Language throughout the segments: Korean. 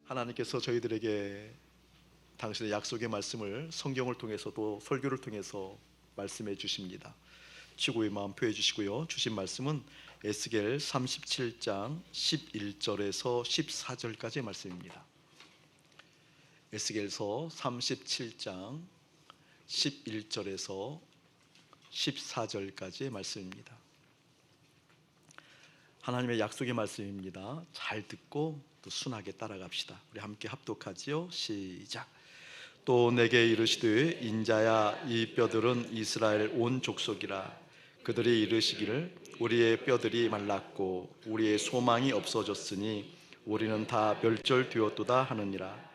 하나님께서 저희들에게 당신의 약속의 말씀을 성경을 통해서도 설교를 통해서 말씀해 주십니다. 치고의 마음 표해 주시고요. 주신 말씀은 에스겔 37장 11절에서 14절까지의 말씀입니다. 에스겔서 37장 11절에서 14절까지의 말씀입니다. 하나님의 약속의 말씀입니다. 잘 듣고 또 순하게 따라갑시다. 우리 함께 합독하지요. 시작. 또 내게 이르시되 인자야 이 뼈들은 이스라엘 온 족속이라. 그들이 이르시기를 우리의 뼈들이 말랐고 우리의 소망이 없어졌으니 우리는 다 멸절되었도다 하느니라.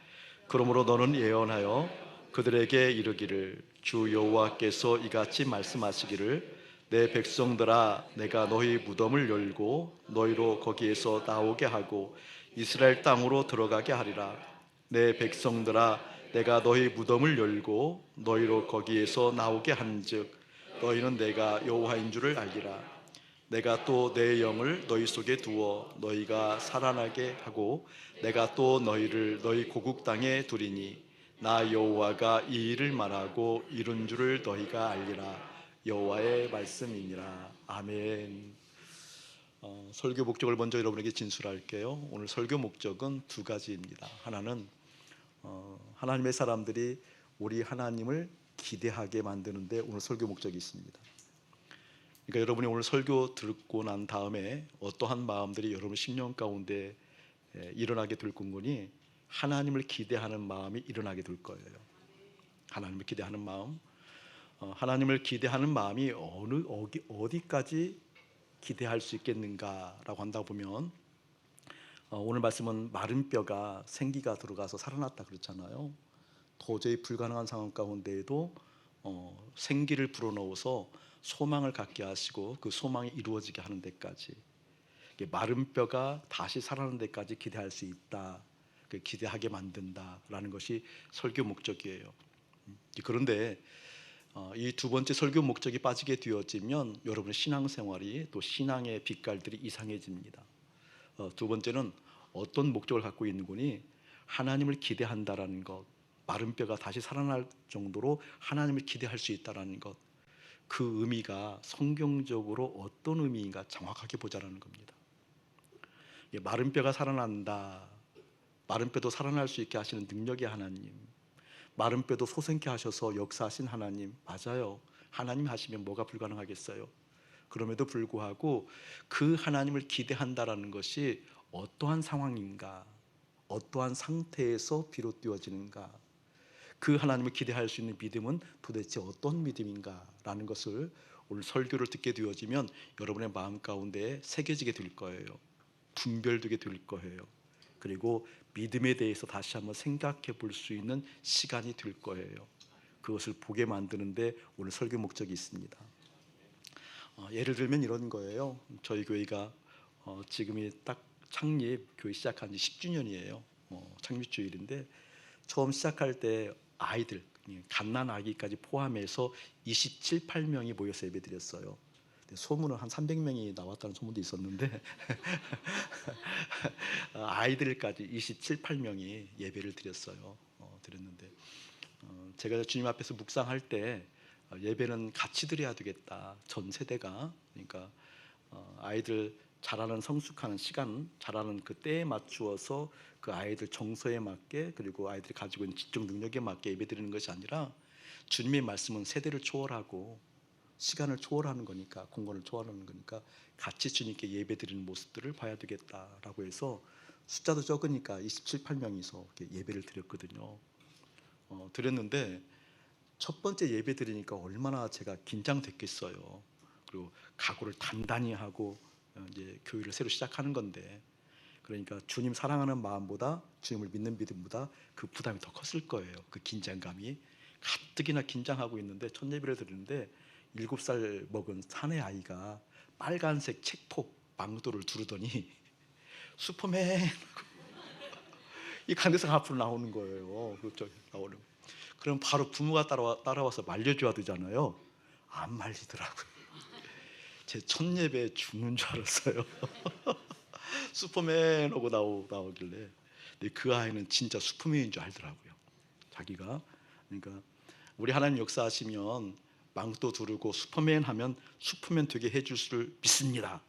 그러므로 너는 예언하여 그들에게 이르기를 주 여호와께서 이같이 말씀하시기를 내 백성들아 내가 너희 무덤을 열고 너희로 거기에서 나오게 하고 이스라엘 땅으로 들어가게 하리라. 내 백성들아 내가 너희 무덤을 열고 너희로 거기에서 나오게 한즉 너희는 내가 여호와인 줄을 알리라. 내가 또 내 영을 너희 속에 두어 너희가 살아나게 하고 내가 또 너희를 너희 고국 땅에 두리니 나 여호와가 이 일을 말하고 이룬 줄을 너희가 알리라. 여호와의 말씀이니라. 아멘. 설교 목적을 먼저 여러분에게 진술할게요. 오늘 설교 목적은 두 가지입니다. 하나는 하나님의 사람들이 우리 하나님을 기대하게 만드는데 오늘 설교 목적이 있습니다. 그러니까 여러분이 오늘 설교 듣고 난 다음에 어떠한 마음들이 여러분 심령 가운데 일어나게 될 건거니 하나님을 기대하는 마음이 일어나게 될 거예요. 하나님을 기대하는 마음, 하나님을 기대하는 마음이 어디까지 기대할 수 있겠는가라고 한다 보면 오늘 말씀은 마른 뼈가 생기가 들어가서 살아났다 그랬잖아요. 도저히 불가능한 상황 가운데에도 생기를 불어넣어서 소망을 갖게 하시고 그 소망이 이루어지게 하는 데까지, 마른 뼈가 다시 살아나는 데까지 기대할 수 있다, 기대하게 만든다라는 것이 설교 목적이에요. 그런데 이 두 번째 설교 목적이 빠지게 되어지면 여러분의 신앙생활이 또 신앙의 빛깔들이 이상해집니다. 두 번째는 어떤 목적을 갖고 있는 거니 하나님을 기대한다라는 것, 마른 뼈가 다시 살아날 정도로 하나님을 기대할 수 있다라는 것, 그 의미가 성경적으로 어떤 의미인가 정확하게 보자라는 겁니다. 마른 뼈가 살아난다, 마른 뼈도 살아날 수 있게 하시는 능력의 하나님, 마른 뼈도 솟게 하셔서 역사하신 하나님, 맞아요. 하나님 하시면 뭐가 불가능하겠어요. 그럼에도 불구하고 그 하나님을 기대한다라는 것이 어떠한 상황인가, 어떠한 상태에서 비롯되어지는가, 그 하나님을 기대할 수 있는 믿음은 도대체 어떤 믿음인가라는 것을 오늘 설교를 듣게 되어지면 여러분의 마음 가운데 새겨지게 될 거예요. 분별되게 될 거예요. 그리고 믿음에 대해서 다시 한번 생각해 볼 수 있는 시간이 될 거예요. 그것을 보게 만드는데 오늘 설교 목적이 있습니다. 예를 들면 이런 거예요. 저희 교회가 지금이 딱 창립 교회 시작한 지 10주년이에요. 창립주일인데 처음 시작할 때 아이들, 갓난 아기까지 포함해서 27, 8명이 모여서 예배드렸어요. 소문은 한 300명이 나왔다는 소문도 있었는데 아이들까지 27, 8명이 예배를 드렸어요. 드렸는데 제가 주님 앞에서 묵상할 때 예배는 같이 드려야 되겠다. 전 세대가, 그러니까 아이들 자라는 성숙하는 시간, 자라는 그 때에 맞추어서 그 아이들 정서에 맞게, 그리고 아이들이 가지고 있는 지적 능력에 맞게 예배드리는 것이 아니라 주님의 말씀은 세대를 초월하고 시간을 초월하는 거니까, 공간을 초월하는 거니까 같이 주님께 예배드리는 모습들을 봐야 되겠다라고 해서 숫자도 적으니까 27, 8명이서 예배를 드렸거든요. 드렸는데 첫 번째 예배 드리니까 얼마나 제가 긴장됐겠어요. 그리고 각오를 단단히 하고 이제 교회를 새로 시작하는 건데, 그러니까 주님 사랑하는 마음보다 주님을 믿는 믿음보다 그 부담이 더 컸을 거예요. 그 긴장감이 가뜩이나 긴장하고 있는데 첫 예배를 드리는데 7살 먹은 사내 아이가 빨간색 책폭 망토를 두르더니 슈퍼맨 이 강대상 앞으로 나오는 거예요. 그쪽 나오는. 그럼 바로 부모가 따라와서 말려줘야 되잖아요. 안 말리더라고요. 제 첫 예배에 죽는 줄 알았어요. 슈퍼맨 하고 나오길래. 그 아이는 진짜 슈퍼맨인 줄 알더라고요. 자기가. 그러니까 우리 하나님 역사하시면 망도 두르고 슈퍼맨 하면 슈퍼맨 되게 해줄 줄 믿습니다.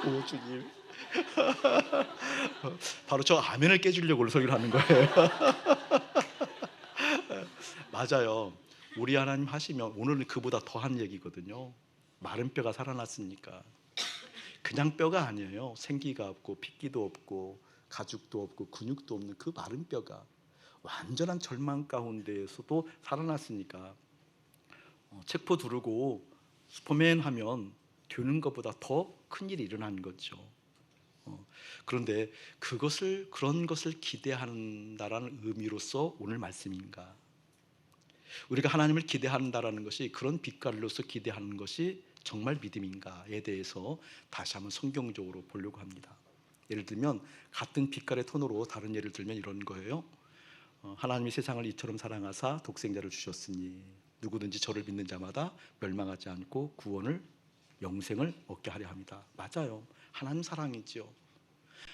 오 주님. 바로 저 아멘을 깨주려고 설교를 하는 거예요. 맞아요. 우리 하나님 하시면 오늘은 그보다 더한 얘기거든요. 마른 뼈가 살아났으니까. 그냥 뼈가 아니에요. 생기가 없고 핏기도 없고 가죽도 없고 근육도 없는 그 마른 뼈가 완전한 절망 가운데에서도 살아났으니까 책포 두르고 슈퍼맨 하면 되는 것보다 더 큰 일이 일어난 거죠. 그런데 그런 것을 기대한다라는 의미로서 오늘 말씀인가? 우리가 하나님을 기대한다라는 것이 그런 빛깔로서 기대하는 것이 정말 믿음인가에 대해서 다시 한번 성경적으로 보려고 합니다. 예를 들면 같은 빛깔의 톤으로 다른 예를 들면 이런 거예요. 하나님이 세상을 이처럼 사랑하사 독생자를 주셨으니 누구든지 저를 믿는 자마다 멸망하지 않고 구원을 영생을 얻게 하려 합니다. 맞아요. 하나님 사랑이죠.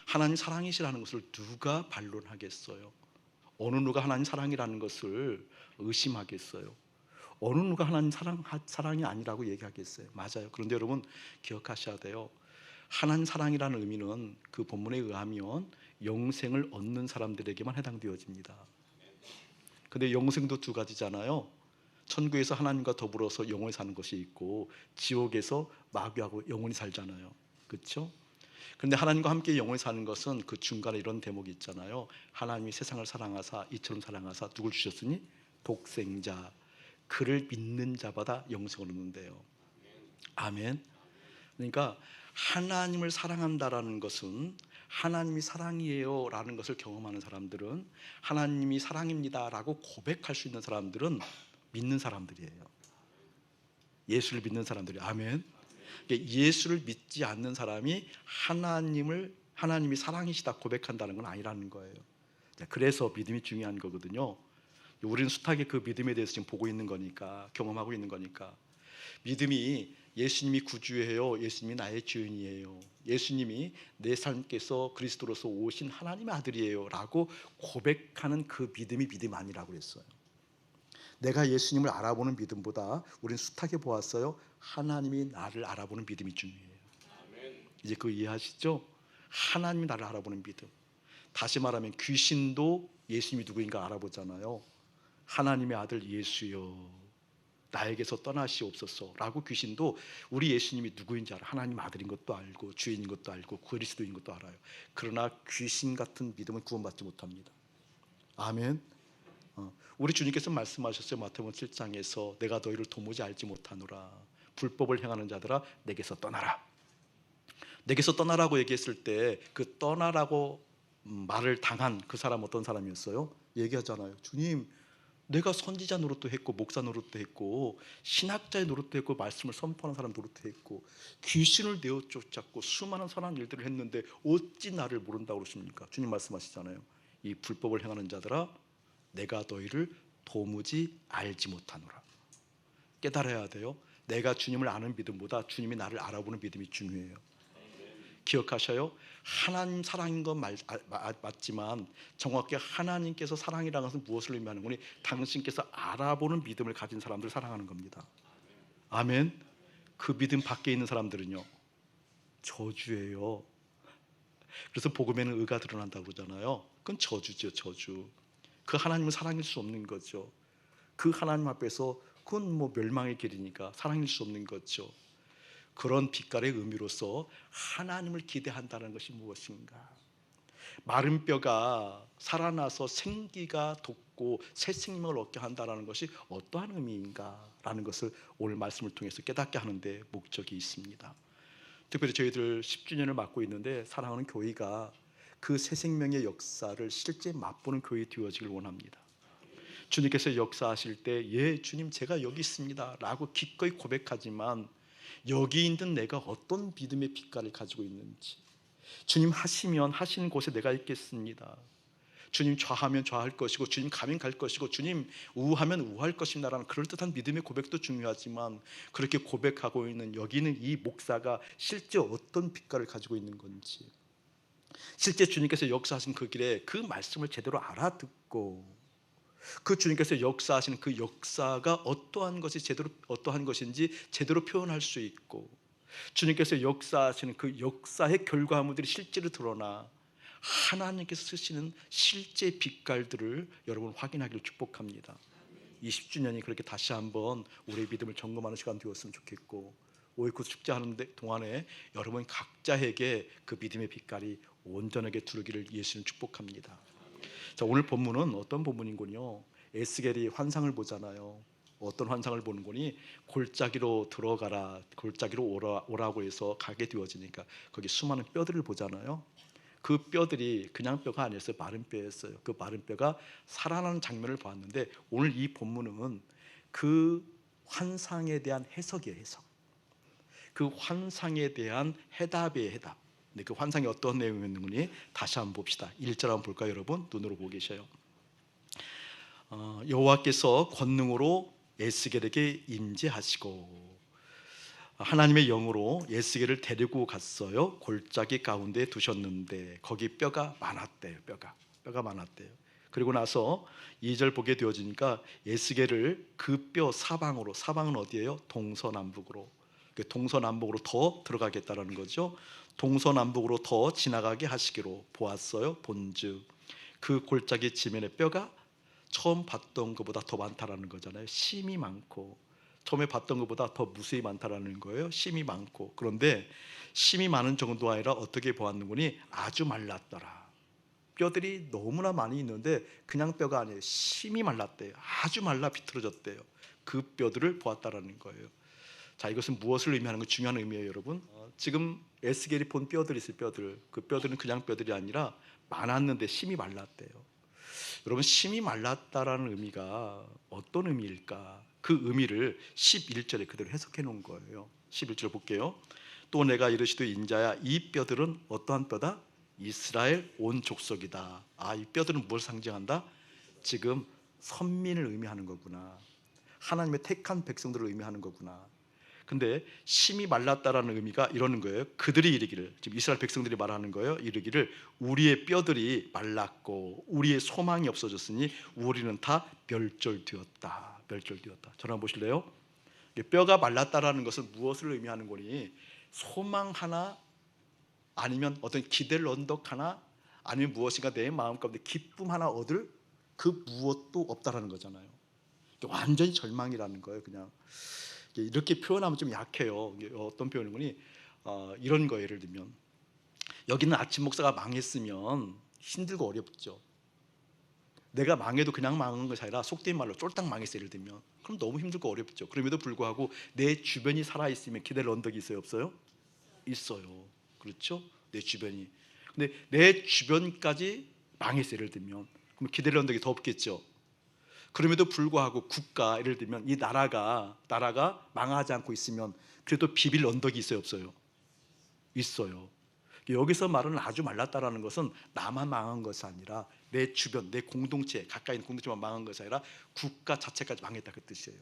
하나님 사랑이시라는 것을 누가 반론하겠어요? 어느 누가 하나님 사랑이라는 것을 의심하겠어요? 어느 누가 하나님 사랑이 아니라고 얘기하겠어요? 맞아요. 그런데 여러분 기억하셔야 돼요. 하나님 사랑이라는 의미는 그 본문에 의하면 영생을 얻는 사람들에게만 해당되어집니다. 근데 영생도 두 가지잖아요. 천국에서 하나님과 더불어서 영원히 사는 것이 있고 지옥에서 마귀하고 영원히 살잖아요. 그렇죠? 그런데 하나님과 함께 영원히 사는 것은 그 중간에 이런 대목이 있잖아요. 하나님이 세상을 사랑하사 이처럼 사랑하사 누굴 주셨으니 독생자 그를 믿는 자마다 영생을 얻는데요. 아멘. 그러니까 하나님을 사랑한다라는 것은 하나님이 사랑이에요 라는 것을 경험하는 사람들은, 하나님이 사랑입니다 라고 고백할 수 있는 사람들은 믿는 사람들이에요. 예수를 믿는 사람들이. 아멘. 예수를 믿지 않는 사람이 하나님이 사랑이시다 고백한다는 건 아니라는 거예요. 그래서 믿음이 중요한 거거든요. 우리는 숱하게 그 믿음에 대해서 지금 보고 있는 거니까, 경험하고 있는 거니까. 믿음이 예수님이 구주예요, 예수님이 나의 주인이에요, 예수님이 내 삶께서 그리스도로서 오신 하나님의 아들이에요 라고 고백하는 그 믿음이 믿음 아니라고 그랬어요. 내가 예수님을 알아보는 믿음보다 우리는 숱하게 보았어요. 하나님이 나를 알아보는 믿음이 중요해요. 이제 그거 이해하시죠? 하나님이 나를 알아보는 믿음. 다시 말하면 귀신도 예수님이 누구인가 알아보잖아요. 하나님의 아들 예수여 나에게서 떠나시옵소서 라고 귀신도 우리 예수님이 누구인지 알아요. 하나님 아들인 것도 알고 주인인 것도 알고 그리스도인 것도 알아요. 그러나 귀신 같은 믿음은 구원받지 못합니다. 아멘. 우리 주님께서 말씀하셨어요. 마태복음 7장에서 내가 너희를 도무지 알지 못하노라. 불법을 행하는 자들아 내게서 떠나라. 내게서 떠나라고 얘기했을 때 그 떠나라고 말을 당한 그 사람 어떤 사람이었어요? 얘기하잖아요. 주님 내가 선지자 노릇도 했고 목사 노릇도 했고 신학자의 노릇도 했고 말씀을 선포하는 사람 노릇도 했고 귀신을 내어 쫓았고 수많은 선한 일들을 했는데 어찌 나를 모른다고 그러십니까? 주님 말씀하시잖아요. 이 불법을 행하는 자들아 내가 너희를 도무지 알지 못하노라. 깨달아야 돼요. 내가 주님을 아는 믿음보다 주님이 나를 알아보는 믿음이 중요해요. 기억하셔요. 하나님 사랑인 건 맞지만 정확히 하나님께서 사랑이라는 것은 무엇을 의미하는 거니? 당신께서 알아보는 믿음을 가진 사람들을 사랑하는 겁니다. 아멘. 그 믿음 밖에 있는 사람들은요 저주예요. 그래서 복음에는 의가 드러난다고 그러잖아요. 그건 저주죠. 저주. 그 하나님은 사랑일 수 없는 거죠. 그 하나님 앞에서 그건 뭐 멸망의 길이니까 사랑일 수 없는 거죠. 그런 빛깔의 의미로서 하나님을 기대한다는 것이 무엇인가? 마른 뼈가 살아나서 생기가 돋고 새 생명을 얻게 한다는 것이 어떠한 의미인가라는 것을 오늘 말씀을 통해서 깨닫게 하는데 목적이 있습니다. 특별히 저희들 10주년을 맞고 있는데 사랑하는 교회가 그 새 생명의 역사를 실제 맛보는 교회 되어지길 원합니다. 주님께서 역사하실 때 예 주님 제가 여기 있습니다 라고 기꺼이 고백하지만 여기 있는 내가 어떤 믿음의 빛깔을 가지고 있는지, 주님 하시면 하시는 곳에 내가 있겠습니다, 주님 좌하면 좌할 것이고 주님 가면 갈 것이고 주님 우하면 우할 것입니다라는 그럴듯한 믿음의 고백도 중요하지만 그렇게 고백하고 있는 여기 있는 이 목사가 실제 어떤 빛깔을 가지고 있는 건지, 실제 주님께서 역사하신 그 길에 그 말씀을 제대로 알아듣고 그 주님께서 역사하시는 그 역사가 어떠한 것이 제대로 어떠한 것인지 제대로 표현할 수 있고 주님께서 역사하시는 그 역사의 결과물들이 실제로 드러나 하나님께서 쓰시는 실제 빛깔들을 여러분 확인하기를 축복합니다. 20주년이 그렇게 다시 한번 우리의 믿음을 점검하는 시간 되었으면 좋겠고 오이쿠 축제하는 동안에 여러분 각자에게 그 믿음의 빛깔이 온전하게 두르기를 예수님 축복합니다. 자, 오늘 본문은 어떤 본문인군요. 에스겔이 환상을 보잖아요. 어떤 환상을 보는 거니 골짜기로 들어가라, 골짜기로 오라고 해서 가게 되어지니까 거기 수많은 뼈들을 보잖아요. 그 뼈들이 그냥 뼈가 아니었어요. 마른 뼈였어요. 그 마른 뼈가 살아나는 장면을 보았는데 오늘 이 본문은 그 환상에 대한 해석이에요. 해석. 그 환상에 대한 해답이에요. 해답. 근데 그 환상이 어떤 내용이었는지 다시 한번 봅시다. 1절 한번 볼까요, 여러분? 눈으로 보고 계셔요. 여호와께서 권능으로 에스겔에게 임재하시고 하나님의 영으로 에스겔을 데리고 갔어요. 골짜기 가운데 두셨는데 거기 뼈가 많았대요. 뼈가 많았대요. 그리고 나서 2절 보게 되어지니까 에스겔을 그 뼈 사방으로, 사방은 어디예요? 동서남북으로, 동서남북으로 더 들어가겠다라는 거죠. 동서남북으로 더 지나가게 하시기로 보았어요. 본즉 그 골짜기 지면의 뼈가 처음 봤던 것보다 더 많다라는 거잖아요. 심이 많고 처음에 봤던 것보다 더 무수히 많다라는 거예요. 심이 많고. 그런데 심이 많은 정도가 아니라 어떻게 보았는 거니 아주 말랐더라. 뼈들이 너무나 많이 있는데 그냥 뼈가 아니에요. 심이 말랐대요. 아주 말라 비틀어졌대요. 그 뼈들을 보았다라는 거예요. 자, 이것은 무엇을 의미하는 거 중요한 의미예요, 여러분. 지금 에스겔이 본 뼈들이 있어요. 뼈들. 그 뼈들은 그냥 뼈들이 아니라 많았는데 심이 말랐대요. 여러분, 심이 말랐다라는 의미가 어떤 의미일까? 그 의미를 11절에 그대로 해석해 놓은 거예요. 11절 볼게요. 또 내가 이르시되 인자야 이 뼈들은 어떠한 뼈다? 이스라엘 온 족속이다. 이 뼈들은 뭘 상징한다? 지금 선민을 의미하는 거구나. 하나님의 택한 백성들을 의미하는 거구나. 근데 심이 말랐다라는 의미가 이러는 거예요. 그들이 이르기를, 지금 이스라엘 백성들이 말하는 거예요. 이르기를 우리의 뼈들이 말랐고 우리의 소망이 없어졌으니 우리는 다 멸절되었다. 멸절되었다. 저를 한번 보실래요? 뼈가 말랐다라는 것은 무엇을 의미하는 거니? 소망 하나, 아니면 어떤 기대를 언덕 하나, 아니면 무엇인가 내 마음 가운데 기쁨 하나 얻을 그 무엇도 없다라는 거잖아요. 완전히 절망이라는 거예요. 그냥 이렇게 표현하면 좀 약해요. 어떤 표현이니 이런 거 예를 들면 여기는 아침 목사가 망했으면 힘들고 어렵죠. 내가 망해도 그냥 망한 것이 아니라 속된 말로 쫄딱 망했어요. 예를 들면 그럼 너무 힘들고 어렵죠. 그럼에도 불구하고 내 주변이 살아있으면 기댈 언덕이 있어요? 없어요? 있어요. 그렇죠? 내 주변이. 근데 내 주변까지 망했어요. 예를 들면 그럼 기댈 언덕이 더 없겠죠. 그럼에도 불구하고 국가, 예를 들면 이 나라가 망하지 않고 있으면 그래도 비빌 언덕이 있어요? 없어요? 있어요. 여기서 말하는 아주 말랐다라는 것은 나만 망한 것이 아니라 내 주변, 내 공동체, 가까이 있는 공동체만 망한 것이 아니라 국가 자체까지 망했다 그 뜻이에요.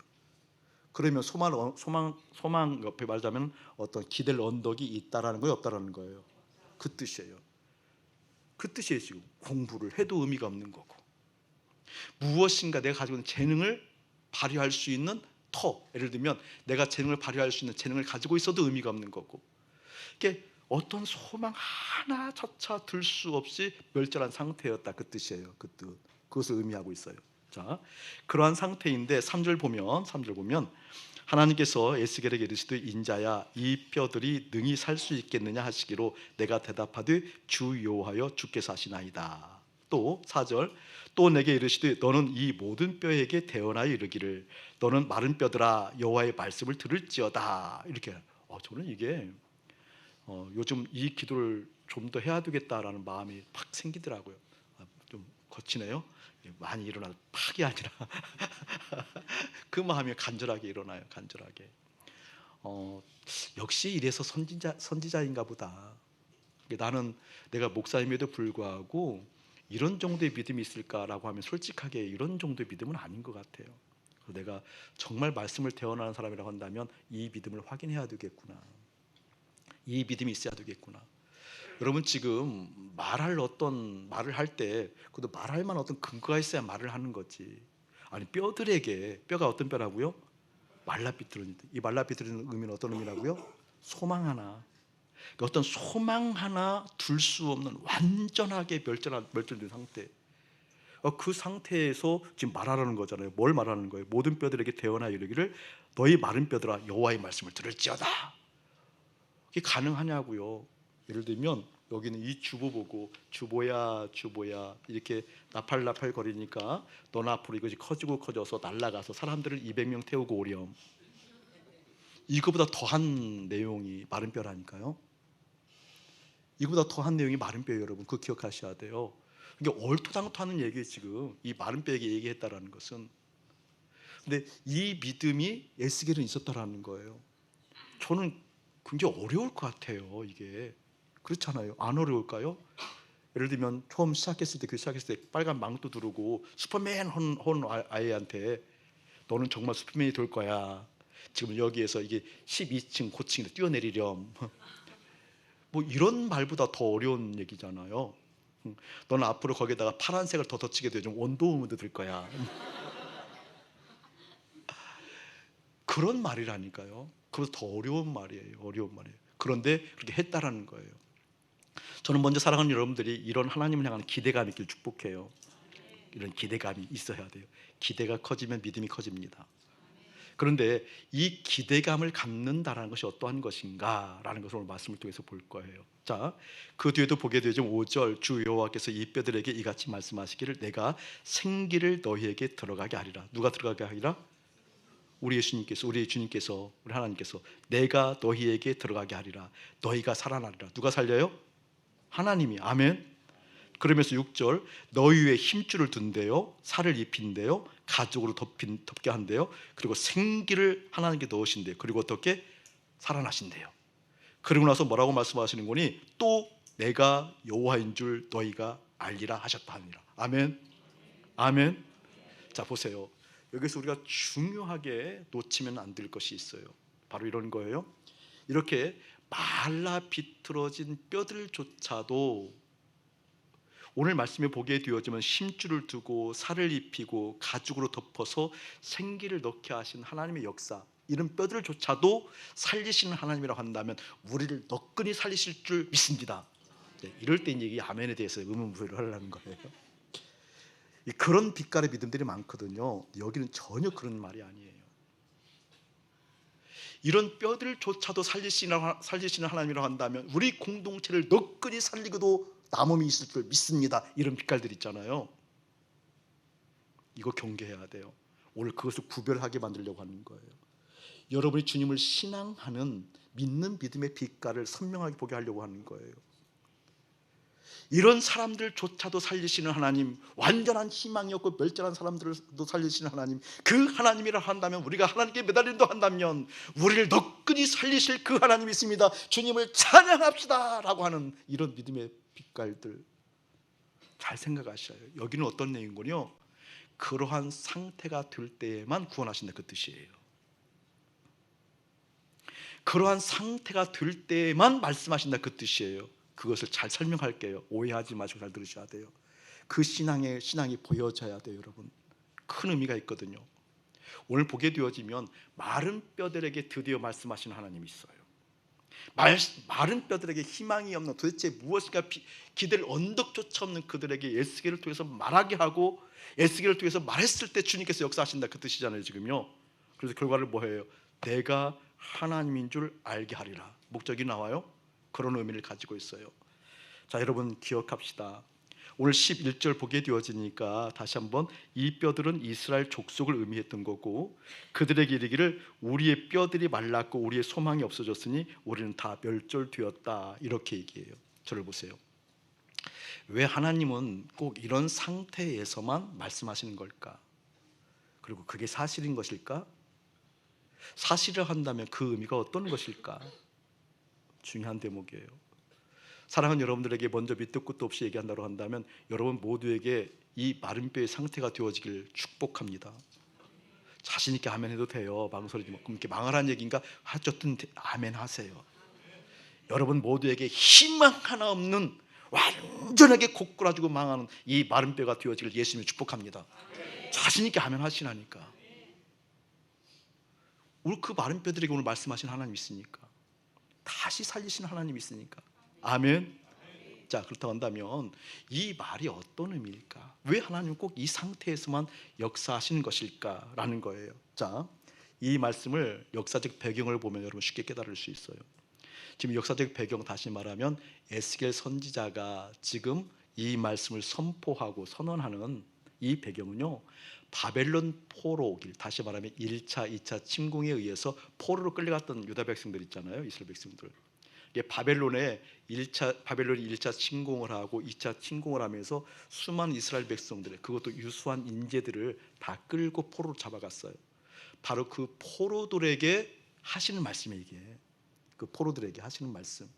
그러면 소망 옆에 말하자면 어떤 기댈 언덕이 있다라는 거예요, 없다라는 거예요? 그 뜻이에요. 그 뜻이에요. 지금 공부를 해도 의미가 없는 거고 무엇인가 내가 가지고 있는 재능을 발휘할 수 있는 예를 들면 내가 재능을 발휘할 수 있는 재능을 가지고 있어도 의미가 없는 거고 이게 어떤 소망 하나조차 들 수 없이 멸절한 상태였다 그 뜻이에요. 그 뜻. 그것을 의미하고 있어요. 자, 그러한 상태인데 3절 보면 하나님께서 에스겔에게 이르시되 인자야 이 뼈들이 능히 살 수 있겠느냐 하시기로 내가 대답하되 주 여호와여 주께서 하시나이다. 또 4절 또 내게 이르시되 너는 이 모든 뼈에게 대언하여 이르기를 너는 마른 뼈들아 여호와의 말씀을 들을지어다. 이렇게 저는 이게 요즘 이 기도를 좀 더 해야 되겠다라는 마음이 팍 생기더라고요. 좀 거치네요. 많이 일어나 팍이 아니라 그 마음이 간절하게 일어나요. 간절하게. 역시 이래서 선지자인가 보다. 나는 내가 목사임에도 불구하고 이런 정도의 믿음이 있을까라고 하면 솔직하게 이런 정도의 믿음은 아닌 것 같아요. 내가 정말 말씀을 대언하는 사람이라고 한다면 이 믿음을 확인해야 되겠구나. 이 믿음이 있어야 되겠구나. 여러분 지금 말할 어떤 말을 할 때 그것도 말할 만한 어떤 근거가 있어야 말을 하는 거지. 아니 뼈들에게 뼈가 어떤 뼈라고요? 말라비틀어진 이 말라비틀어진 의미는 어떤 의미라고요? 소망 하나. 그러니까 어떤 소망 하나 둘 수 없는 완전하게 멸절된 상태. 그 상태에서 지금 말하라는 거잖아요. 뭘 말하는 거예요? 모든 뼈들에게 대언하여 이르기를 너희 마른 뼈들아 여호와의 말씀을 들을지어다. 이게 가능하냐고요. 예를 들면 여기는 이 주보 보고 주보야 주보야 이렇게 나팔나팔 거리니까 너는 앞으로 이것이 커지고 커져서 날아가서 사람들을 200명 태우고 오렴. 이거보다 더한 내용이 마른 뼈라니까요. 이거보다 더한 내용이 마른 뼈예요, 여러분. 그거 기억하셔야 돼요. 이게 얼토당토하는 얘기예요. 지금 이 마른 뼈에게 얘기했다라는 것은. 근데 이 믿음이 에스겔은 있었다라는 거예요. 저는 굉장히 어려울 것 같아요. 이게 그렇잖아요. 안 어려울까요? 예를 들면 처음 시작했을 때 시작했을 때 빨간 망토 두르고 슈퍼맨 혼 아이한테 너는 정말 슈퍼맨이 될 거야. 지금 여기에서 이게 12층 고층에 뛰어내리렴. 뭐 이런 말보다 더 어려운 얘기잖아요. 너는 앞으로 거기다가 파란색을 더 덧치게 되면 원더우먼도 될 거야. 그런 말이라니까요. 그래서 더 어려운 말이에요. 어려운 말이에요. 그런데 그렇게 했다라는 거예요. 저는 먼저 사랑하는 여러분들이 이런 하나님을 향한 기대감이 있길 축복해요. 이런 기대감이 있어야 돼요. 기대가 커지면 믿음이 커집니다. 그런데 이 기대감을 갖는다라는 것이 어떠한 것인가라는 것을 오늘 말씀을 통해서 볼 거예요. 자, 그 뒤에도 보게 되죠. 5절 주 여호와께서 이 뼈들에게 이같이 말씀하시기를 내가 생기를 너희에게 들어가게 하리라. 누가 들어가게 하리라? 우리 예수님께서, 우리 주님께서, 우리 하나님께서 내가 너희에게 들어가게 하리라. 너희가 살아나리라. 누가 살려요? 하나님이. 아멘. 그러면서 6절 너희 위에 힘줄을 둔대요, 살을 입힌대요, 가죽으로 덮게 한대요, 그리고 생기를 하나님께 넣으신대요. 그리고 어떻게? 살아나신대요. 그리고 나서 뭐라고 말씀하시는 거니? 또 내가 여호와인 줄 너희가 알리라 하셨다 하니라. 아멘. 아멘. 자 보세요. 여기서 우리가 중요하게 놓치면 안 될 것이 있어요. 바로 이런 거예요. 이렇게 말라 비틀어진 뼈들조차도 오늘 말씀에 보게 되어지면 힘줄을 두고 살을 입히고 가죽으로 덮어서 생기를 넣게 하신 하나님의 역사, 이런 뼈들조차도 살리시는 하나님이라고 한다면 우리를 너끈히 살리실 줄 믿습니다. 네, 이럴 때 이 아멘에 대해서 의문부여를 하려는 거예요. 그런 빛깔의 믿음들이 많거든요. 여기는 전혀 그런 말이 아니에요. 이런 뼈들조차도 살리시는 하나님이라고 한다면 우리 공동체를 너끈히 살리고도 남음이 있을 줄 믿습니다. 이런 빛깔들 있잖아요. 이거 경계해야 돼요. 오늘 그것을 구별하게 만들려고 하는 거예요. 여러분이 주님을 신앙하는 믿는 믿음의 빛깔을 선명하게 보게 하려고 하는 거예요. 이런 사람들조차도 살리시는 하나님, 완전한 희망이 없고 멸절한 사람들도 살리시는 하나님, 그 하나님이라 한다면, 우리가 하나님께 매달린다 한다면 우리를 너끈히 살리실 그 하나님이 있습니다. 주님을 찬양합시다 라고 하는 이런 믿음의 빛깔들 잘 생각하셔요. 여기는 어떤 내용이군요. 그러한 상태가 될 때에만 구원하신다 그 뜻이에요. 그러한 상태가 될 때에만 말씀하신다 그 뜻이에요. 그것을 잘 설명할게요. 오해하지 마시고 잘 들으셔야 돼요. 그 신앙이 보여져야 돼요. 여러분, 큰 의미가 있거든요. 오늘 보게 되어지면 마른 뼈들에게 드디어 말씀하시는 하나님이 있어요. 마른 뼈들에게 희망이 없는, 도대체 무엇인가 기댈 언덕조차 없는 그들에게 에스겔을 통해서 말하게 하고, 에스겔을 통해서 말했을 때 주님께서 역사하신다 그 뜻이잖아요 지금요. 그래서 결과를 뭐해요? 내가 하나님인 줄 알게 하리라. 목적이 나와요. 그런 의미를 가지고 있어요. 자, 여러분 기억합시다. 오늘 11절 보게 되어지니까 다시 한번 이 뼈들은 이스라엘 족속을 의미했던 거고, 그들에게 이르기를 우리의 뼈들이 말랐고 우리의 소망이 없어졌으니 우리는 다 멸절되었다, 이렇게 얘기해요. 저를 보세요. 왜 하나님은 꼭 이런 상태에서만 말씀하시는 걸까? 그리고 그게 사실인 것일까? 사실을 한다면 그 의미가 어떤 것일까? 중요한 대목이에요. 사랑하는 여러분들에게 먼저 밑도 끝도 없이 얘기한다고 한다면 여러분 모두에게 이 마른 뼈의 상태가 되어지길 축복합니다. 자신 있게 아멘 해도 돼요. 망설이지 마. 그럼 이렇게 망하라는 얘기인가? 어쨌든 아멘 하세요. 여러분 모두에게 희망 하나 없는 완전하게 고꾸라지고 망하는 이 마른 뼈가 되어지길 예수님이 축복합니다. 자신 있게 하면 하시라니까. 우리 그 마른 뼈들에게 오늘 말씀하신 하나님 있으니까, 다시 살리신 하나님 있으니까. 아멘. 자, 그렇다고 한다면 이 말이 어떤 의미일까? 왜 하나님은 꼭 이 상태에서만 역사하시는 것일까? 라는 거예요. 자, 이 말씀을 역사적 배경을 보면 여러분 쉽게 깨달을 수 있어요. 지금 역사적 배경, 다시 말하면 에스겔 선지자가 지금 이 말씀을 선포하고 선언하는 이 배경은요, 바벨론 포로길, 다시 말하면 1차, 2차 침공에 의해서 포로로 끌려갔던 유다 백성들 있잖아요. 이스라엘 백성들. 바벨론이 1차 침공을 하고 2차 침공을 하면서 수많은 이스라엘 백성들, 그것도 유수한 인재들을 다 끌고 포로로 잡아갔어요. 바로 그 포로들에게 하시는 말씀이 이게, 그 포로들에게 하시는 말씀.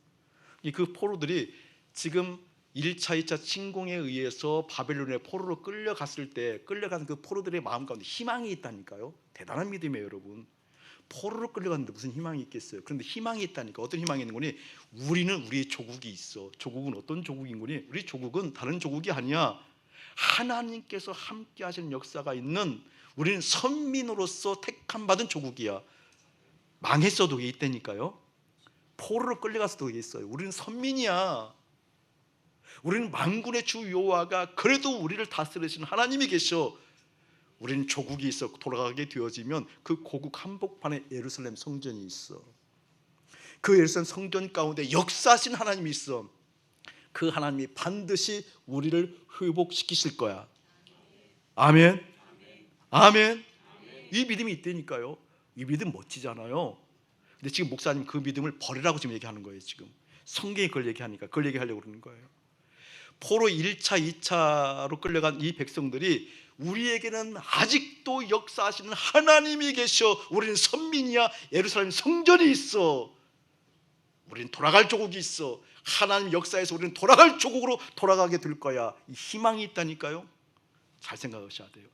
그 포로들이 지금 1차, 2차 침공에 의해서 바벨론의 포로로 끌려갔을 때 끌려간 그 포로들의 마음 가운데 희망이 있다니까요. 대단한 믿음이에요, 여러분. 포로로 끌려갔는데 무슨 희망이 있겠어요? 그런데 희망이 있다니까. 어떤 희망이 있는 거니? 우리는 우리의 조국이 있어. 조국은 어떤 조국인 거니? 우리 조국은 다른 조국이 아니야. 하나님께서 함께 하시는 역사가 있는, 우리는 선민으로서 택함 받은 조국이야. 망했어도 이게 있다니까요. 포로로 끌려가서도 이게 있어요. 우리는 선민이야. 우리는 만군의 주 여호와가 그래도 우리를 다스리시는 하나님이 계셔. 우리는 조국이 있어. 돌아가게 되어지면 그 고국 한복판에 예루살렘 성전이 있어. 그 예루살렘 성전 가운데 역사하신 하나님이 있어. 그 하나님이 반드시 우리를 회복시키실 거야. 아멘. 아멘. 이 믿음이 있다니까요. 이 믿음 멋지잖아요. 근데 지금 목사님 그 믿음을 버리라고 지금 얘기하는 거예요. 지금 성경이 그걸 얘기하니까 그걸 얘기하려고 그러는 거예요. 포로 1차, 2차로 끌려간 이 백성들이 우리에게는 아직도 역사하시는 하나님이 계셔. 우리는 선민이야. 예루살렘 성전이 있어. 우리는 돌아갈 조국이 있어. 하나님 역사에서 우리는 돌아갈 조국으로 돌아가게 될 거야. 이 희망이 있다니까요. 잘 생각하셔야 돼요.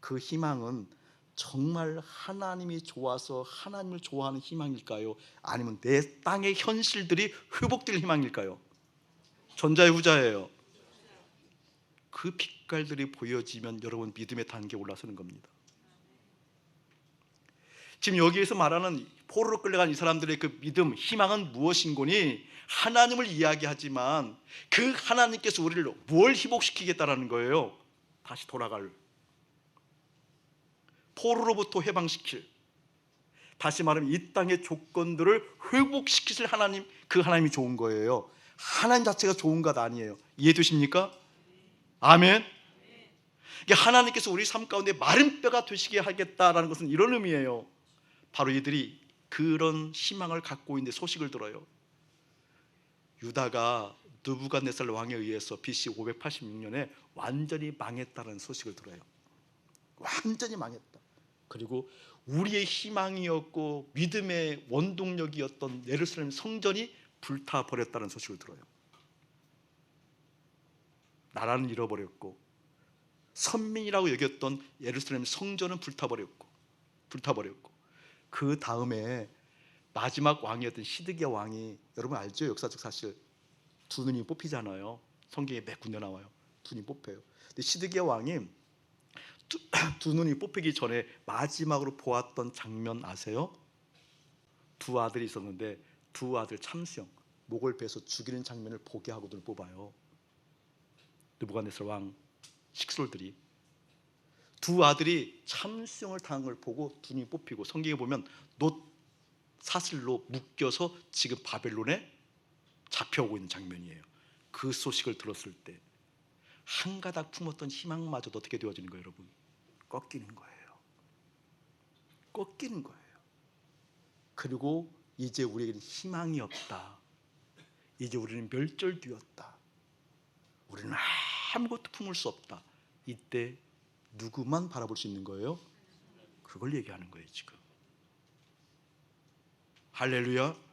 그 희망은 정말 하나님이 좋아서 하나님을 좋아하는 희망일까요? 아니면 내 땅의 현실들이 회복될 희망일까요? 전자의 후자예요. 그 빛깔들이 보여지면 여러분 믿음의 단계에 올라서는 겁니다. 지금 여기에서 말하는 포로로 끌려간 이 사람들의 그 믿음, 희망은 무엇인 거니? 하나님을 이야기하지만 그 하나님께서 우리를 뭘 회복시키겠다라는 거예요? 다시 돌아갈, 포로로부터 해방시킬, 다시 말하면 이 땅의 조건들을 회복시키실 하나님, 그 하나님이 좋은 거예요. 하나님 자체가 좋은 것 아니에요. 이해되십니까? 아멘. 하나님께서 우리 삶 가운데 마른 뼈가 되시게 하겠다라는 것은 이런 의미예요. 바로 이들이 그런 희망을 갖고 있는데 소식을 들어요. 유다가 느부갓네살 왕에 의해서 BC 586년에 완전히 망했다는 소식을 들어요. 완전히 망했다. 그리고 우리의 희망이었고 믿음의 원동력이었던 예루살렘 성전이 불타버렸다는 소식을 들어요. 나라는 잃어버렸고 선민이라고 여겼던 예루살렘 성전은 불타버렸고 그 다음에 마지막 왕이었던 시드기야 왕이, 여러분 알죠? 역사적 사실. 두 눈이 뽑히잖아요. 성경에 몇 군데 나와요. 두 눈이 뽑혀요. 근데 시드기야 왕이 두 눈이 뽑히기 전에 마지막으로 보았던 장면 아세요? 두 아들이 있었는데 두 아들 참수형, 목을 베서 죽이는 장면을 보게 하고 눈을 뽑아요. 느부갓네살 왕 식솔들이. 두 아들이 참수형을 당한 걸 보고 두 눈이 뽑히고, 성경에 보면 놋 사슬로 묶여서 지금 바벨론에 잡혀오고 있는 장면이에요. 그 소식을 들었을 때 한 가닥 품었던 희망마저도 어떻게 되어지는 거예요, 여러분? 꺾이는 거예요. 꺾이는 거예요. 그리고 이제 우리에게는 희망이 없다. 이제 우리는 멸절되었다. 우리는 아무것도 품을 수 없다. 이때 누구만 바라볼 수 있는 거예요? 그걸 얘기하는 거예요, 지금. 할렐루야.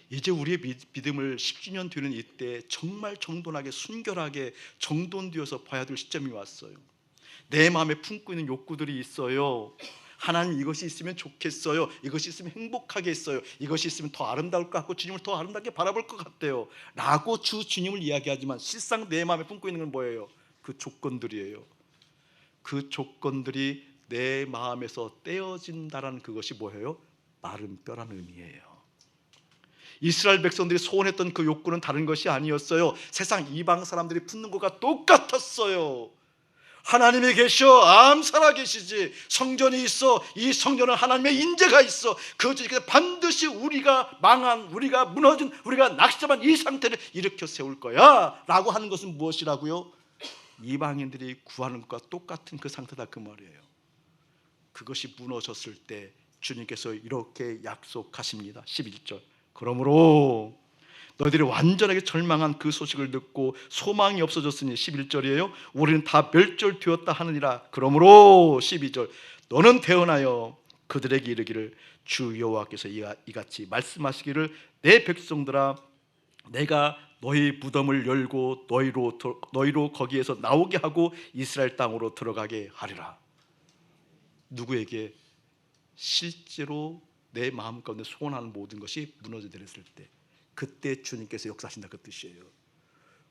이제 우리의 믿음을 10주년 되는 이때 정말 정돈하게, 순결하게 정돈되어서 봐야 될 시점이 왔어요. 내 마음에 품고 있는 욕구들이 있어요. 하나님 이것이 있으면 좋겠어요. 이것이 있으면 행복하겠어요. 이것이 있으면 더 아름다울 것 같고 주님을 더 아름답게 바라볼 것 같아요 라고 주님을 이야기하지만 실상 내 마음에 품고 있는 건 뭐예요? 그 조건들이에요. 그 조건들이 내 마음에서 떼어진다라는 그것이 뭐예요? 마른 뼈라는 의미예요. 이스라엘 백성들이 소원했던 그 욕구는 다른 것이 아니었어요. 세상 이방 사람들이 품는 것과 똑같았어요. 하나님이 계셔, 살아계시지. 성전이 있어, 이 성전은 하나님의 인재가 있어. 그 주님께서 반드시 우리가 망한, 우리가 무너진, 우리가 낙심한 이 상태를 일으켜 세울 거야 라고 하는 것은 무엇이라고요? 이방인들이 구하는 것과 똑같은 그 상태다 그 말이에요. 그것이 무너졌을 때 주님께서 이렇게 약속하십니다. 11절 그러므로 너희들이 완전하게 절망한 그 소식을 듣고 소망이 없어졌으니 11절이에요. 우리는 다 멸절되었다 하느니라. 그러므로 12절 너는 대언하여 그들에게 이르기를 주 여호와께서 이같이 말씀하시기를 내 백성들아 내가 너희 무덤을 열고 너희로 거기에서 나오게 하고 이스라엘 땅으로 들어가게 하리라. 누구에게? 실제로 내 마음 가운데 소원하는 모든 것이 무너져버렸을 때 그때 주님께서 역사하신다 그 뜻이에요.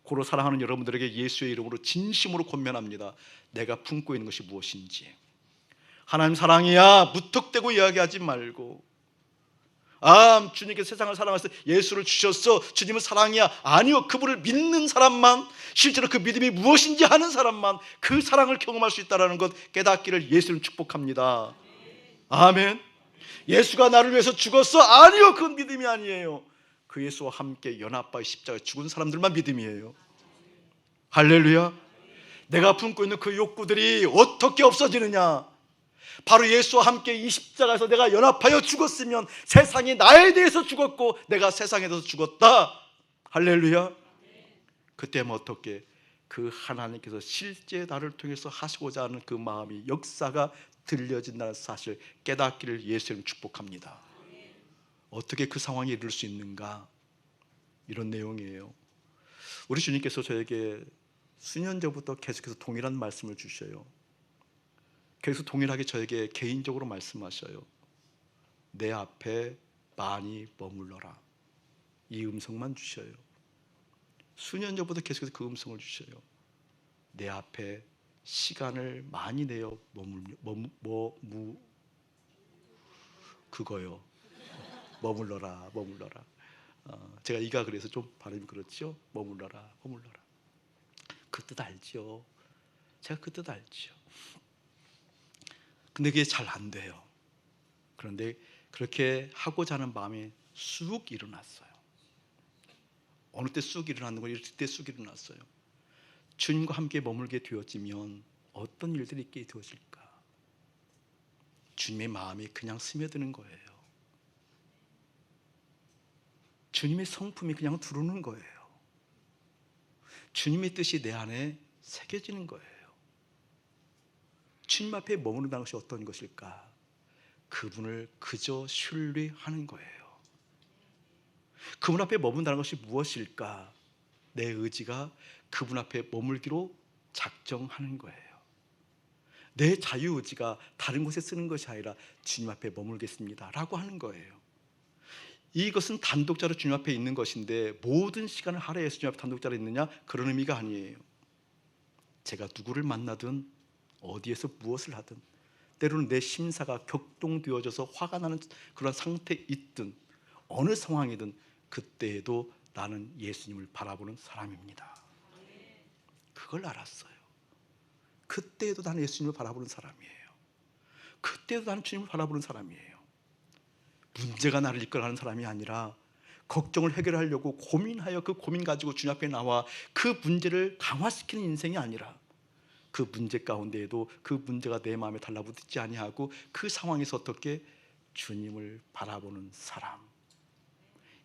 고로 사랑하는 여러분들에게 예수의 이름으로 진심으로 권면합니다. 내가 품고 있는 것이 무엇인지. 하나님 사랑이야 무턱대고 이야기하지 말고 주님께서 세상을 사랑하셔서 예수를 주셨어. 주님은 사랑이야. 아니요. 그분을 믿는 사람만, 실제로 그 믿음이 무엇인지 아는 사람만 그 사랑을 경험할 수 있다는 것 깨닫기를 예수는 축복합니다. 아멘. 예수가 나를 위해서 죽었어? 아니요. 그건 믿음이 아니에요. 그 예수와 함께 연합하여 십자가에 죽은 사람들만 믿음이에요. 할렐루야. 내가 품고 있는 그 욕구들이 어떻게 없어지느냐? 바로 예수와 함께 이 십자가에서 내가 연합하여 죽었으면 세상이 나에 대해서 죽었고 내가 세상에 대해서 죽었다. 할렐루야. 그때면 어떻게? 그 하나님께서 실제 나를 통해서 하시고자 하는 그 마음이 역사가 들려진다는 사실 깨닫기를 예수님 축복합니다. 어떻게 그 상황에 이를 수 있는가? 이런 내용이에요. 우리 주님께서 저에게 수년 전부터 계속해서 동일한 말씀을 주셔요. 계속 동일하게 저에게 개인적으로 말씀하셔요. 내 앞에 많이 머물러라. 이 음성만 주셔요. 수년 전부터 계속해서 그 음성을 주셔요. 내 앞에 시간을 많이 내어 그거요. 머물러라. 제가 이가 그래서 좀 발음이 그렇죠. 머물러라. 그 뜻 알죠. 제가 그 뜻 알죠. 근데 그게 잘 안 돼요. 그런데 그렇게 하고자 하는 마음이 쑥 일어났어요. 어느 때 쑥 일어났는 거 이럴 때 쑥 일어났어요. 주님과 함께 머물게 되어지면 어떤 일들이 있게 되어질까? 주님의 마음이 그냥 스며드는 거예요. 주님의 성품이 그냥 들어오는 거예요. 주님의 뜻이 내 안에 새겨지는 거예요. 주님 앞에 머무른다는 것이 어떤 것일까? 그분을 그저 신뢰하는 거예요. 그분 앞에 머문다는 것이 무엇일까? 내 의지가 그분 앞에 머물기로 작정하는 거예요. 내 자유의지가 다른 곳에 쓰는 것이 아니라 주님 앞에 머물겠습니다 라고 하는 거예요. 이것은 단독자로 주님 앞에 있는 것인데 모든 시간을 할애해서 주님 앞에 단독자로 있느냐? 그런 의미가 아니에요. 제가 누구를 만나든 어디에서 무엇을 하든 때로는 내 심사가 격동되어져서 화가 나는 그런 상태에 있든 어느 상황이든 그때에도 나는 예수님을 바라보는 사람입니다. 그걸 알았어요. 그때에도 나는 예수님을 바라보는 사람이에요. 그때에도 나는 주님을 바라보는 사람이에요. 문제가 나를 이끌어가는 사람이 아니라 걱정을 해결하려고 고민하여 그 고민 가지고 주님 앞에 나와 그 문제를 강화시키는 인생이 아니라 그 문제 가운데에도 그 문제가 내 마음에 달라붙지 아니하고 그 상황에서 어떻게 주님을 바라보는 사람.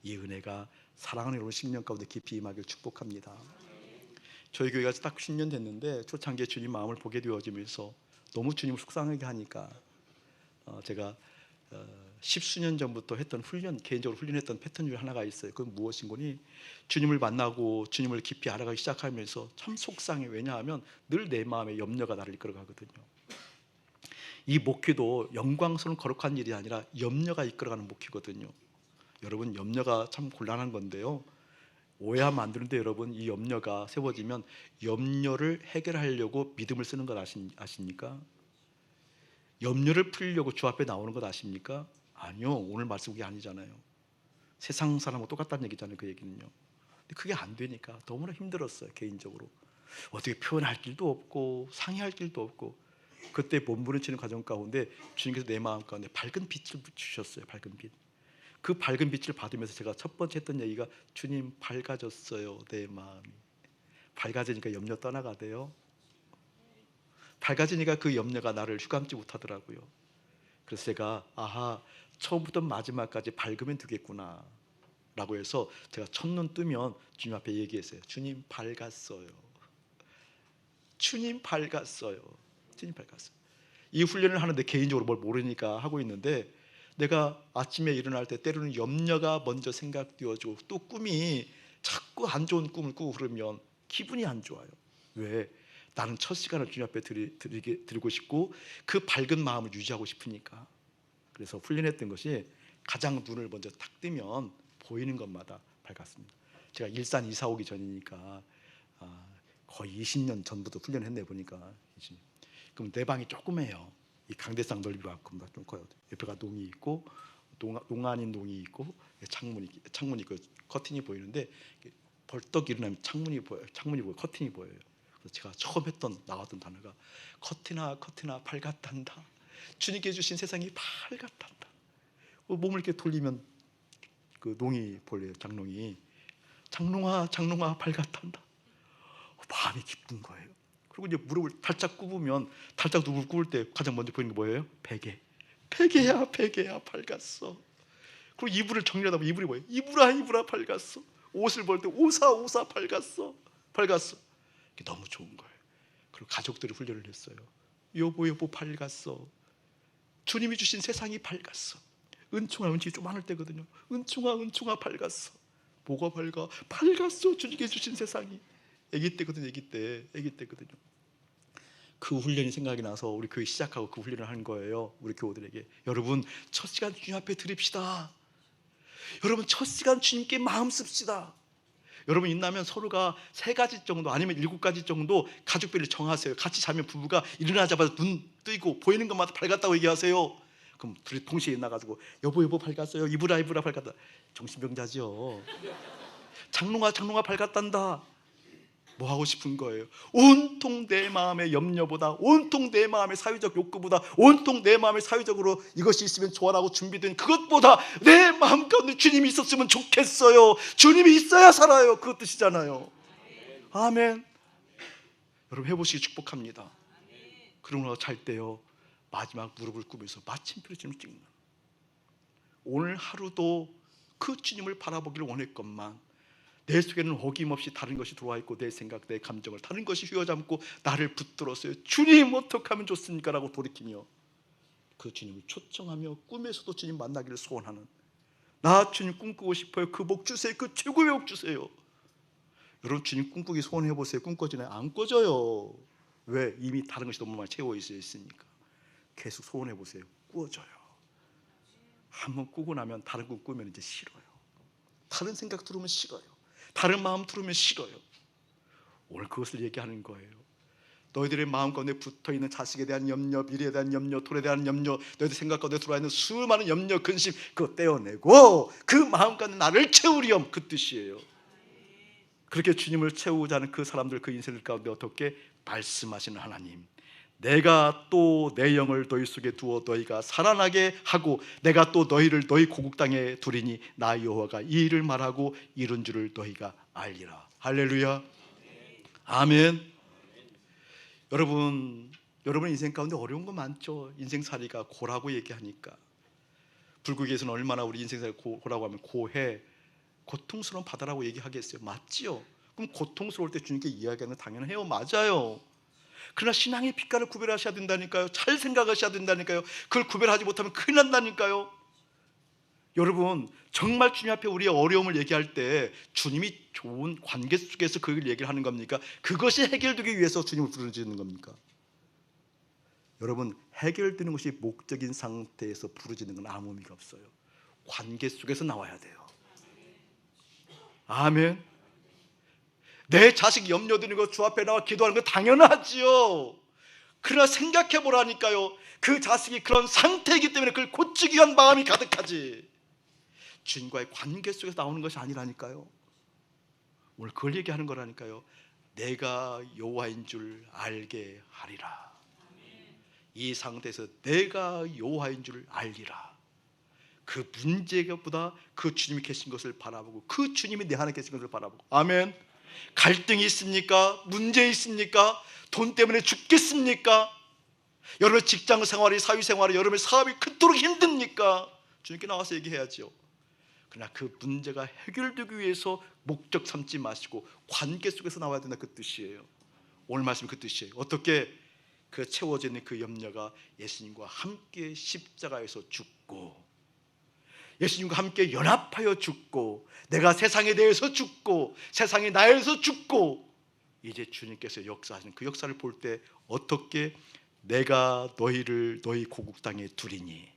이 은혜가 사랑하는 여러분 10년 가운데 깊이 임하길 축복합니다. 저희 교회가 딱 10년 됐는데 초창기에 주님 마음을 보게 되어지면서 너무 주님을 속상하게 하니까 제가 10수년 전부터 했던 개인적으로 훈련했던 패턴 중에 하나가 있어요. 그건 무엇인 거니? 주님을 만나고 주님을 깊이 알아가기 시작하면서 참 속상해. 왜냐하면 늘 내 마음에 염려가 나를 이끌어가거든요. 이 목회도 영광스러운 거룩한 일이 아니라 염려가 이끌어가는 목회거든요. 여러분, 염려가 참 곤란한 건데요, 오해하면 안 되는데, 여러분, 이 염려가 세워지면 염려를 해결하려고 믿음을 쓰는 걸 아십니까? 염려를 풀려고 주 앞에 나오는 것 아십니까? 아니요, 오늘 말씀 그게 아니잖아요. 세상 사람하고 똑같다는 얘기잖아요, 그 얘기는요. 근데 그게 안 되니까 너무나 힘들었어요, 개인적으로. 어떻게 표현할 길도 없고 상의할 길도 없고. 그때 몸부림치는 과정 가운데 주님께서 내 마음 가운데 밝은 빛을 주셨어요. 밝은 빛. 그 밝은 빛을 받으면서 제가 첫 번째 했던 얘기가, 주님, 밝아졌어요, 내 마음이. 밝아지니까 염려 떠나가대요. 밝아지니까 그 염려가 나를 휘감지 못하더라고요. 그래서 제가 아하, 처음부터 마지막까지 밝으면 되겠구나 라고 해서 제가 첫눈 뜨면 주님 앞에 얘기했어요. 주님, 밝았어요. 주님, 밝았어요. 주님, 밝았어요. 이 훈련을 하는데 개인적으로 뭘 모르니까 하고 있는데, 내가 아침에 일어날 때 때로는 염려가 먼저 생각 띄워지고, 또 꿈이 자꾸 안 좋은 꿈을 꾸고 그러면 기분이 안 좋아요. 왜? 나는 첫 시간을 주님 앞에 드리고 싶고 그 밝은 마음을 유지하고 싶으니까. 그래서 훈련했던 것이, 가장 눈을 먼저 탁 뜨면 보이는 것마다 밝았습니다. 제가 일산 이사 오기 전이니까 거의 20년 전부터 훈련했네 보니까. 그럼 내 방이 조그매요. 이 강대상 넓이만큼 좀 커요. 옆에가 농이 있고, 농 아닌 농이 있고, 창문이 있고, 커튼이 보이는데, 벌떡 일어나면 창문이 보여요. 커튼이 보여요. 그래서 제가 처음 나왔던 단어가, 커튼아 밝았단다. 주님께 주신 세상이 밝았단다. 몸을 이렇게 돌리면 그 농이 보여요. 장롱아 밝았단다. 마음이 기쁜 거예요. 그리고 이제 무릎을 살짝 굽으면, 살짝 무릎을 굽을 때 가장 먼저 보이는 게 뭐예요? 베개야 밝았어. 그리고 이불을 정리하다 보면 이불이 뭐예요? 이불아 밝았어. 옷을 볼 때 옷아 밝았어. 이게 너무 좋은 거예요. 그리고 가족들이 훈련을 했어요. 여보 밝았어. 주님이 주신 세상이 밝았어. 은총이 좀 많을 때거든요. 은총아 밝았어. 뭐가 밝았어. 주님께 주신 세상이. 아기 때거든요. 그 훈련이 생각이 나서 우리 교회 시작하고 그 훈련을 하는 거예요. 우리 교우들에게, 여러분, 첫 시간 주님 앞에 드립시다. 여러분, 첫 시간 주님께 마음 씁시다. 여러분, 있나면 서로가 3가지 정도 아니면 7가지 정도 가족별로 정하세요. 같이 자면 부부가 일어나자마자 눈 뜨고 보이는 것마다 밝았다고 얘기하세요. 그럼 둘이 동시에 일어나가지고 여보 밝았어요. 이불아 밝았다. 정신병자죠. 장롱아 밝았단다. 뭐 하고 싶은 거예요? 온통 내 마음의 염려보다, 온통 내 마음의 사회적 욕구보다, 온통 내 마음의 사회적으로 이것이 있으면 좋아라고 준비된 그것보다 내 마음 가운데 주님이 있었으면 좋겠어요. 주님이 있어야 살아요. 그 뜻이잖아요. 아멘. 여러분, 해보시기 축복합니다. 그러고 나서 잘 때요, 마지막 무릎을 꿇으면서 마침표를 주님 찍는, 오늘 하루도 그 주님을 바라보기를 원했건만 내 속에는 어김없이 다른 것이 들어와 있고, 내 생각, 내 감정을 다른 것이 휘어잡고 나를 붙들었어요. 주님, 어떻게 하면 좋습니까? 라고 돌이키며 그 주님을 초청하며 꿈에서도 주님 만나기를 소원하는, 나 주님 꿈꾸고 싶어요. 그 복 주세요. 그 최고의 복 주세요. 여러분, 주님 꿈꾸기 소원해 보세요. 꿈꿔지나요? 안 꿔져요. 왜? 이미 다른 것이 너무 많이 채워 있으니까. 계속 소원해 보세요. 꾸어져요. 한번 꾸고 나면 다른 꿈 꾸면 이제 싫어요. 다른 생각 들으면 싫어요. 다른 마음 들으면 싫어요. 오늘 그것을 얘기하는 거예요. 너희들의 마음 가운데 붙어있는 자식에 대한 염려, 미래에 대한 염려, 돌에 대한 염려, 너희들 생각 가운데 들어와 있는 수많은 염려, 근심, 그거 떼어내고 그 마음 가운데 나를 채우렴, 그 뜻이에요. 그렇게 주님을 채우고자 하는 그 사람들, 그 인생들 가운데 어떻게 말씀하시는 하나님, 내가 또 내 영을 너희 속에 두어 너희가 살아나게 하고 내가 또 너희를 너희 고국 땅에 두리니 나 여호와가 이 일을 말하고 이룬 줄을 너희가 알리라. 할렐루야. 아멘. 여러분 인생 가운데 어려운 거 많죠. 인생살이가 고라고 얘기하니까. 불교계에서는 얼마나 우리 인생살이 고라고 하면 고해, 고통스러운 바다라고 얘기하겠어요. 맞지요? 그럼 고통스러울 때 주님께 이야기하는 건 당연해요. 맞아요. 그러나 신앙의 빛깔을 구별하셔야 된다니까요. 잘 생각하셔야 된다니까요. 그걸 구별하지 못하면 큰일 난다니까요. 여러분, 정말 주님 앞에 우리의 어려움을 얘기할 때 주님이 좋은 관계 속에서 그걸 얘기를 하는 겁니까? 그것이 해결되기 위해서 주님을 부르짖는 겁니까? 여러분, 해결되는 것이 목적인 상태에서 부르짖는 건 아무 의미가 없어요. 관계 속에서 나와야 돼요. 아멘. 내 자식 염려되는 거 주 앞에 나와 기도하는 거 당연하지요. 그러나 생각해 보라니까요. 그 자식이 그런 상태이기 때문에 그걸 고치기 위한 마음이 가득하지, 주님과의 관계 속에서 나오는 것이 아니라니까요. 오늘 그걸 얘기하는 거라니까요. 내가 여호와인 줄 알게 하리라. 이 상태에서 내가 여호와인 줄 알리라. 그 문제보다 그 주님이 계신 것을 바라보고, 그 주님이 내 안에 계신 것을 바라보고. 아멘. 갈등이 있습니까? 문제 있습니까? 돈 때문에 죽겠습니까? 여러분의 직장 생활이, 사회 생활이, 여러분의 사업이 그토록 힘듭니까? 주님께 나와서 얘기해야죠. 그러나 그 문제가 해결되기 위해서 목적 삼지 마시고 관계 속에서 나와야 된다, 그 뜻이에요. 오늘 말씀은 그 뜻이에요. 어떻게 그 채워져 있는 그 염려가 예수님과 함께 십자가에서 죽고, 예수님과 함께 연합하여 죽고, 내가 세상에 대해서 죽고, 세상이 나에서 죽고, 이제 주님께서 역사하시는 그 역사를 볼 때 어떻게 내가 너희를 너희 고국 땅에 두리니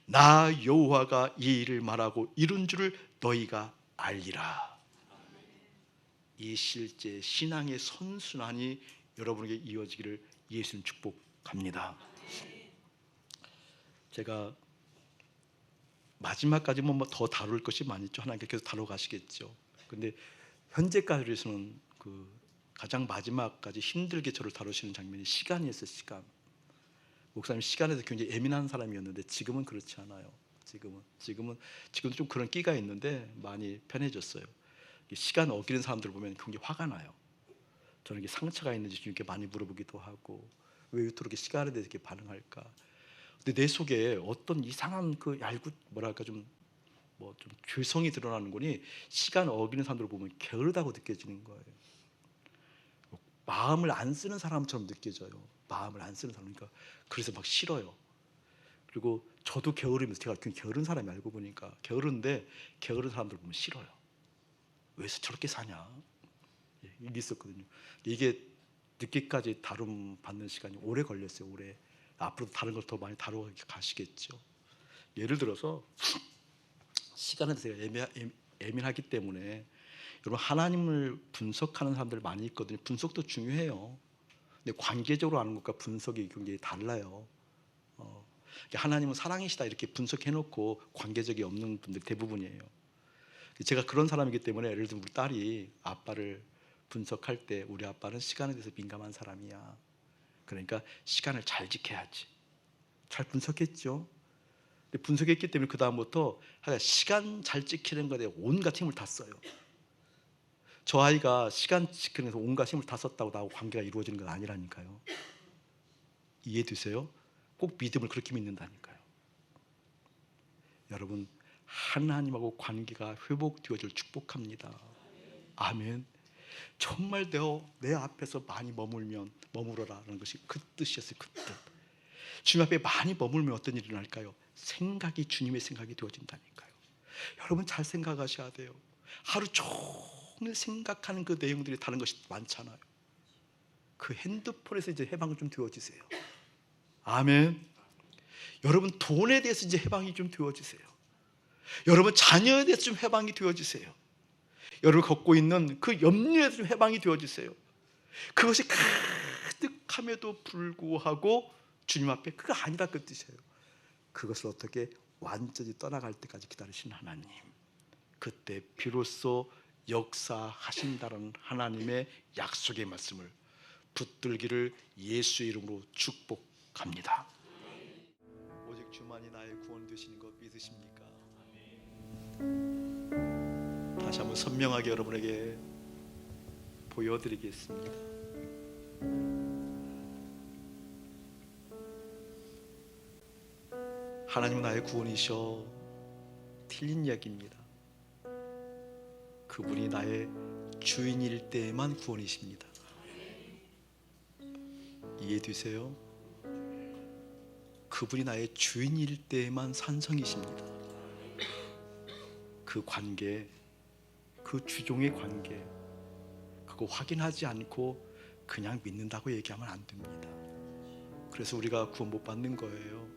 나 여호와가 이 일을 말하고 이룬 줄을 너희가 알리라. 이 실제 신앙의 선순환이 여러분에게 이어지기를 예수님 축복합니다. 제가 마지막까지 뭐 더 다룰 것이 많이 있죠. 하나님께서 계속 다루어 가시겠죠. 근데 현재까지는 그 가장 마지막까지 힘들게 저를 다루시는 장면이 시간이었어요. 시간. 목사님 시간에서 굉장히 예민한 사람이었는데 지금은 그렇지 않아요. 지금은 좀 그런 끼가 있는데 많이 편해졌어요. 시간 어기는 사람들 보면 굉장히 화가 나요. 저는 이게 상처가 있는지 주님께 많이 물어보기도 하고, 왜 이토록 시간에 대해서 이렇게 반응할까? 근데 내 속에 어떤 이상한 그 얄궂, 뭐랄까, 좀 죄성이 드러나는 거니 시간 어기는 사람들을 보면 게으르다고 느껴지는 거예요. 마음을 안 쓰는 사람처럼 느껴져요. 마음을 안 쓰는 사람. 그러니까 그래서 막 싫어요. 그리고 저도 게으르면서, 제가 굉장히 게으른 사람이, 알고 보니까 게으른데 게으른 사람들 보면 싫어요. 왜 저렇게 사냐? 이게 있었거든요. 이게 늦게까지 다룸 받는 시간이 오래 걸렸어요. 오래. 앞으로도 다른 걸 더 많이 다루어 가시겠죠. 예를 들어서 시간에 대해서 예민하기 때문에, 여러분, 하나님을 분석하는 사람들 많이 있거든요. 분석도 중요해요. 근데 관계적으로 아는 것과 분석이 굉장히 달라요. 하나님은 사랑이시다 이렇게 분석해놓고 관계적이 없는 분들 대부분이에요. 제가 그런 사람이기 때문에, 예를 들면 우리 딸이 아빠를 분석할 때, 우리 아빠는 시간에 대해서 민감한 사람이야. 그러니까 시간을 잘 지켜야지. 잘 분석했죠. 근데 분석했기 때문에 그 다음부터 시간 잘 지키는 것에 온갖 힘을 다 써요. 저 아이가 시간 지키는 데서 온갖 힘을 다 썼다고 나하고 관계가 이루어지는 건 아니라니까요. 이해되세요? 꼭 믿음을 그렇게 믿는다니까요. 여러분, 하나님하고 관계가 회복되어질 축복합니다. 아멘. 정말 내 앞에서 많이 머물러라라는 것이 그 뜻이었어요. 그 뜻. 주님 앞에 많이 머물면 어떤 일이 일어날까요? 생각이 주님의 생각이 되어진다니까요. 여러분, 잘 생각하셔야 돼요. 하루 종일 생각하는 그 내용들이 다른 것이 많잖아요. 그 핸드폰에서 이제 해방이 좀 되어지세요. 아멘. 여러분, 돈에 대해서 이제 해방이 좀 되어지세요. 여러분, 자녀에 대해서 좀 해방이 되어지세요. 여러분 갖고 있는 그 염려에서 좀 해방이 되어지세요. 그것이 가득함에도 불구하고 주님 앞에 그거 아니다, 그 뜻이에요. 그것을 어떻게 완전히 떠나갈 때까지 기다리신 하나님, 그때 비로소 역사하신다는 하나님의 약속의 말씀을 붙들기를 예수의 이름으로 축복합니다. 오직 주만이 나의 구원 되시는 것 믿으십니까? 다시 한번 선명하게 여러분에게 보여드리겠습니다. 하나님은 나의 구원이셔, 틀린 이야기입니다. 그분이 나의 주인일 때에만 구원이십니다. 이해되세요? 그분이 나의 주인일 때에만 산성이십니다. 그 관계, 그 주종의 관계, 그거 확인하지 않고 그냥 믿는다고 얘기하면 안 됩니다. 그래서 우리가 구원 못 받는 거예요.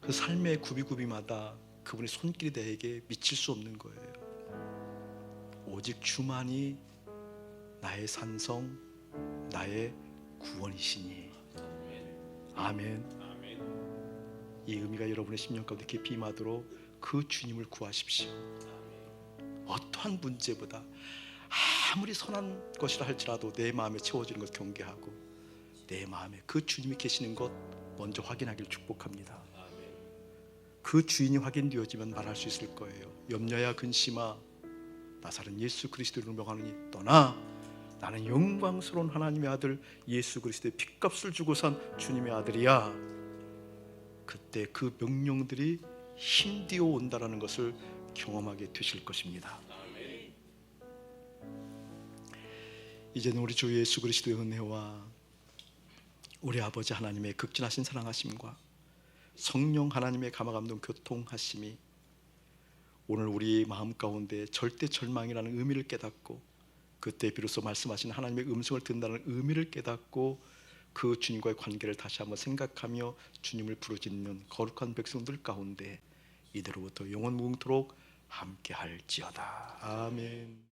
그 삶의 구비구비마다 그분의 손길이 나에게 미칠 수 없는 거예요. 오직 주만이 나의 산성, 나의 구원이시니. 아멘. 이 의미가 여러분의 심령 가운데 깊이 임하도록 그 주님을 구하십시오. 어떠한 문제보다 아무리 선한 것이라 할지라도 내 마음에 채워지는 것 경계하고 내 마음에 그 주님이 계시는 것 먼저 확인하기를 축복합니다. 그 주인이 확인되어지면 말할 수 있을 거예요. 염려야 근심아, 나사는 예수 그리스도를 명하느니 떠나. 나는 영광스러운 하나님의 아들 예수 그리스도의 핏값을 주고 산 주님의 아들이야. 그때 그 명령들이 힘되어 온다라는 것을 경험하게 되실 것입니다. 이제는 우리 주 예수 그리스도의 은혜와 우리 아버지 하나님의 극진하신 사랑하심과 성령 하나님의 감화감동 교통하심이 오늘 우리 마음 가운데 절대 절망이라는 의미를 깨닫고 그때 비로소 말씀하신 하나님의 음성을 듣는다는 의미를 깨닫고 그 주님과의 관계를 다시 한번 생각하며 주님을 부르짖는 거룩한 백성들 가운데 이대로부터 영원 무궁토록 함께할지어다. 아멘.